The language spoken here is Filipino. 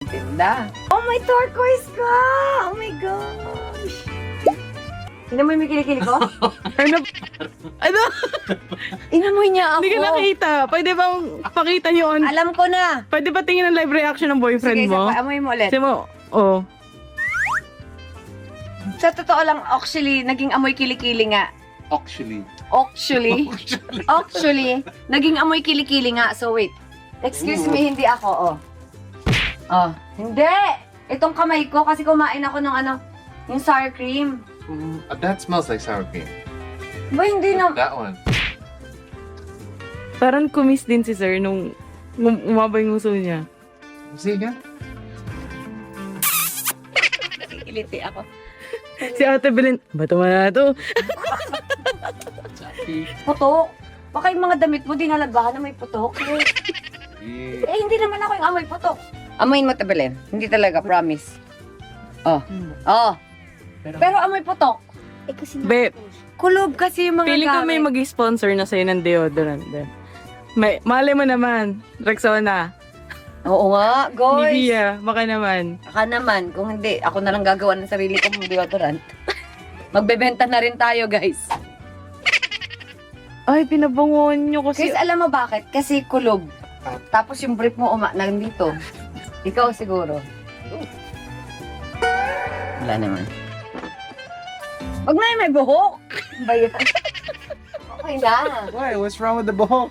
Tinda. Oh, may turquoise ka! Oh my gosh! Inamoy mo yung kilikili ko? Ano? Ano? Inamoy niya ako. Hindi ka nakita. Pwede bang pakita niyo on? Alam ko na. Pwede ba tingin ang live reaction ng boyfriend Sige, mo? amoy mo ulit. Kasi mo, oh. Sa totoo lang, actually, naging amoy kilikili nga. Actually. Actually, naging amoy kilikili nga. So, wait. Excuse me, hindi ako, oh. Oh, hindi! Itong kamay ko, kasi kumain ako ng yung sour cream. That smells like sour cream. Ba, hindi na. That one. Parang kumis din si sir nung umaba yung nguso niya. See again? Nakikiliti ako. Si Ate Belen, bato man na to. Putok. Baka yung mga damit mo, dinalagahan na may putok. Yeah. Eh, hindi naman ako yung amoy putok. Amoyin mo, Tabelen. Hindi talaga, promise. Oh. Oh. Pero amoy putok. Eh, kasi Be, kulob kasi yung mga feeling ko may gamit. mag-sponsor na sa'yo ng deodorant din. May, mali mo naman, Rexona, Oo nga, guys. Nivea, baka naman. Baka naman, kung hindi, ako na lang gagawa ng sarili kong deodorant. Magbebenta na rin tayo, guys. Ay, pinabangon nyo kasi. Guys, alam mo bakit? Kasi kulob. Tapos yung brief mo nandito. Ikaw siguro. Wala naman. Wag na yung may buhok. Ba yan? Okay na. Why? What's wrong with the buhok?